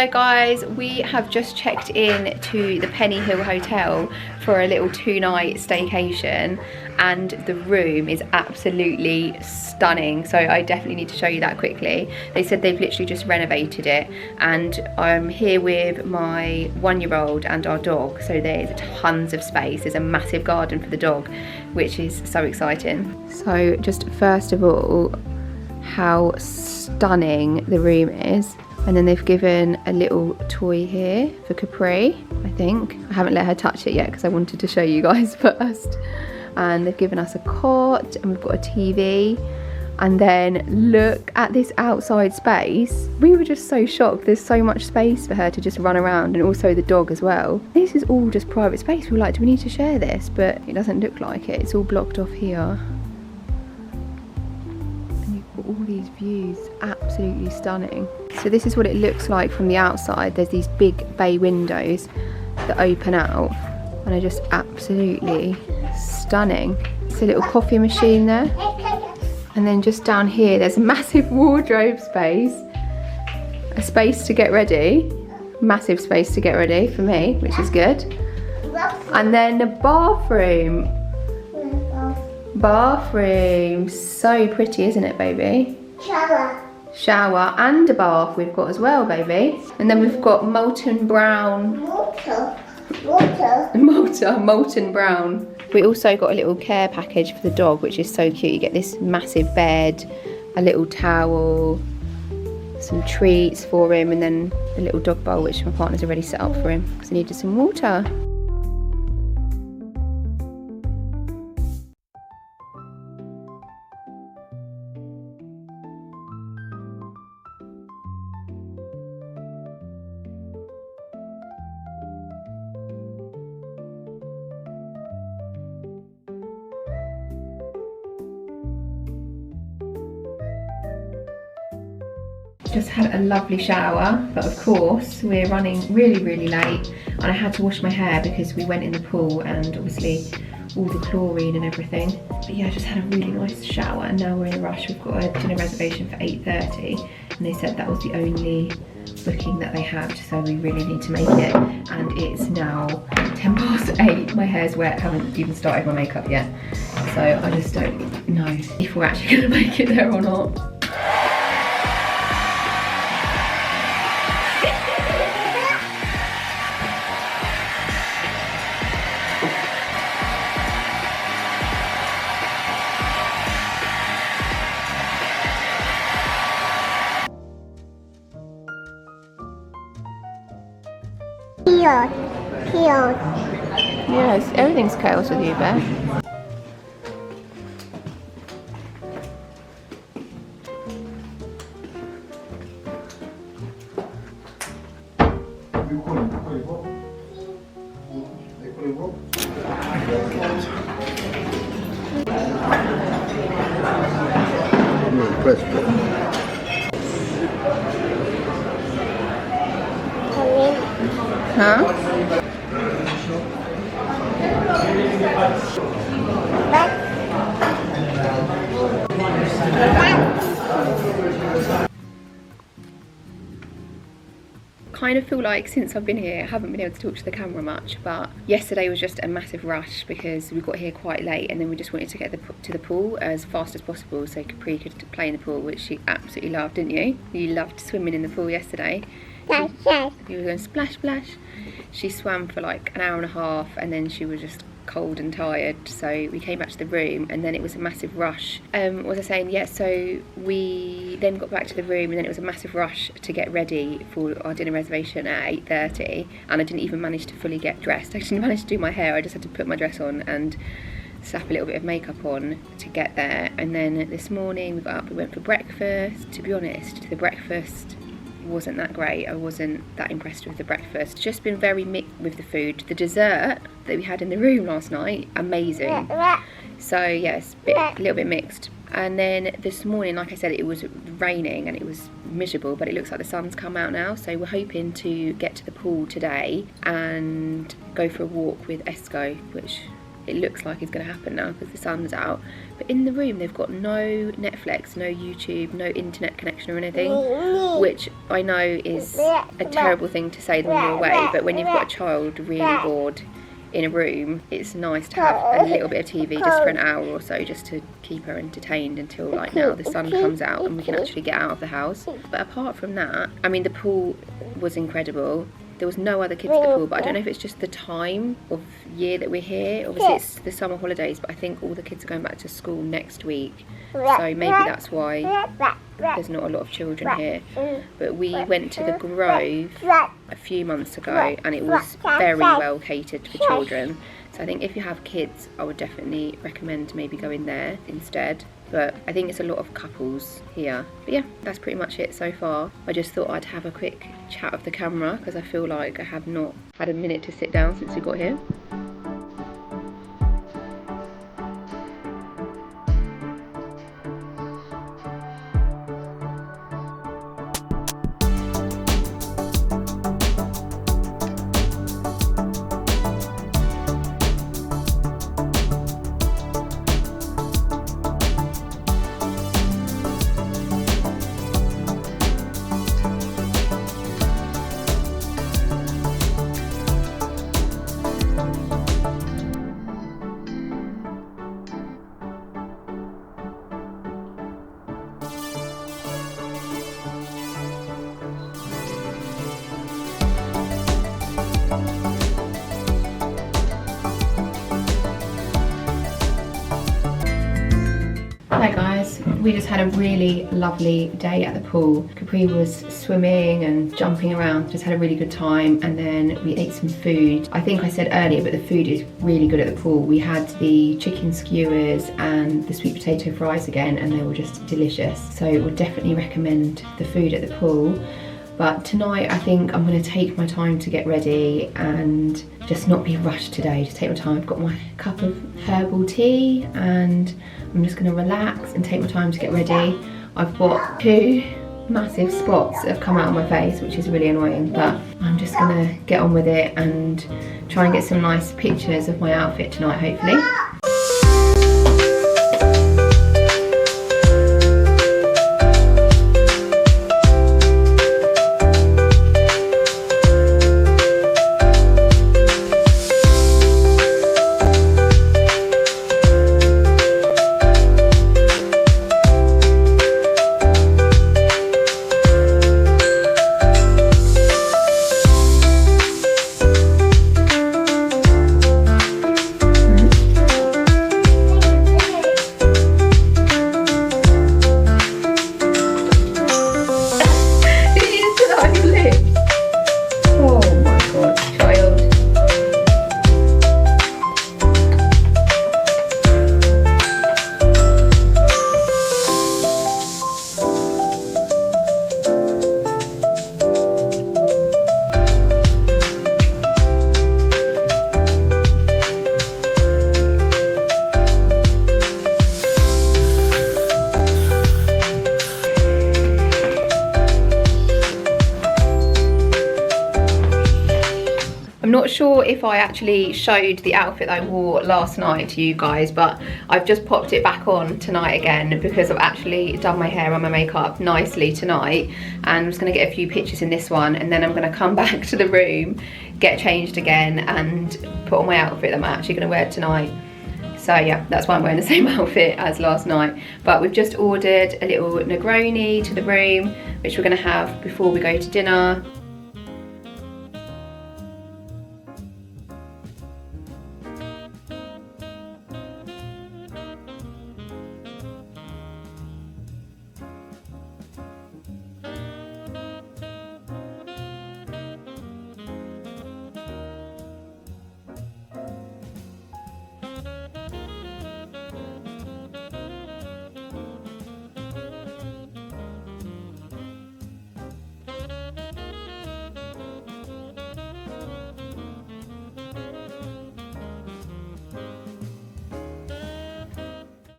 So guys, we have just checked in to the Pennyhill Hotel for a little 2-night staycation, and the room is absolutely stunning. So I definitely need to show you that quickly. They said they've literally just renovated it, and I'm here with my 1-year-old and our dog. So there's tons of space. There's a massive garden for the dog, which is so exciting. So just first of all, how stunning the room is. And then they've given a little toy here for Capri, I think. I haven't let her touch it yet because I wanted to show you guys first. And they've given us a cot, and we've got a TV. And then look at this outside space. We were just so shocked. There's so much space for her to just run around, and also the dog as well. This is all just private space. We were like, do we need to share this? But it doesn't look like it. It's all blocked off here. All these views, absolutely stunning. So this is what it looks like from the outside. There's these big bay windows that open out, and are just absolutely stunning. It's a little coffee machine there, and then just down here there's a massive wardrobe space, a space to get ready, massive space to get ready for me, which is good. And then the bathroom, so pretty, isn't it, baby? Shower and a bath we've got as well, baby. And then we've got molten brown. Molten brown. We also got a little care package for the dog, which is so cute. You get this massive bed, a little towel, some treats for him, and then a little dog bowl, which my partner's already set up for him because he needed some water. Just had a lovely shower, but of course we're running really late, and I had to wash my hair because we went in the pool and obviously all the chlorine and everything. But yeah, I just had a really nice shower, and now we're in a rush. We've got a dinner reservation for 8:30, and they said that was the only booking that they had, so we really need to make it. And it's now 8:10. My hair's wet, haven't even started my makeup yet, so I just don't know if we're actually gonna make it there or not. Chaos. Yes, everything's chaos with you, Beth. Huh? Kind of feel like since I've been here I haven't been able to talk to the camera much, but yesterday was just a massive rush because we got here quite late, and then we just wanted to get to the pool as fast as possible so Capri could play in the pool, which she absolutely loved, didn't you? You loved swimming in the pool yesterday. Yes. You were going splash splash. She swam for like an hour and a half, and then she was just cold and tired, so we came back to the room, and then it was a massive rush. What was I saying? Yeah, so we then got back to the room, and then it was a massive rush to get ready for our dinner reservation at 8:30, and I didn't even manage to fully get dressed. I didn't manage to do my hair. I just had to put my dress on and slap a little bit of makeup on to get there. And then this morning we got up, we went for breakfast. To be honest, the breakfast wasn't that great. I wasn't that impressed with the breakfast. Just been very mixed with the food. The dessert that we had in the room last night, amazing. So yes, a little bit mixed. And then this morning, like I said, it was raining and it was miserable, but it looks like the sun's come out now, so we're hoping to get to the pool today and go for a walk with Esco, which it looks like is going to happen now because the sun's out. But in the room they've got no Netflix, no YouTube, no internet connection or anything, which I know is a terrible thing to say when you're away, but when you've got a child really bored in a room, it's nice to have a little bit of TV just for an hour or so, just to keep her entertained until like now the sun comes out and we can actually get out of the house. But apart from that, I mean, the pool was incredible. There was no other kids at the pool, but I don't know if it's just the time of year that we're here. Obviously it's the summer holidays, but I think all the kids are going back to school next week, so maybe that's why there's not a lot of children here. But we went to the Grove a few months ago and it was very well catered for children, so I think if you have kids I would definitely recommend maybe going there instead. But I think it's a lot of couples here. But yeah, that's pretty much it so far. I just thought I'd have a quick chat of the camera because I feel like I have not had a minute to sit down since we got here. Hi guys, we just had a really lovely day at the pool. Capri was swimming and jumping around, just had a really good time, and then we ate some food. I think I said earlier, but the food is really good at the pool. We had the chicken skewers and the sweet potato fries again, and they were just delicious. So I would definitely recommend the food at the pool. But tonight I think I'm going to take my time to get ready and just not be rushed today, just take my time. I've got my cup of herbal tea and I'm just going to relax and take my time to get ready. I've got 2 massive spots that have come out on my face, which is really annoying, but I'm just going to get on with it and try and get some nice pictures of my outfit tonight, hopefully. Not sure if I actually showed the outfit that I wore last night to you guys, but I've just popped it back on tonight again because I've actually done my hair and my makeup nicely tonight, and I'm just going to get a few pictures in this one, and then I'm going to come back to the room, get changed again and put on my outfit that I'm actually going to wear tonight. So yeah, that's why I'm wearing the same outfit as last night. But we've just ordered a little Negroni to the room, which we're going to have before we go to dinner.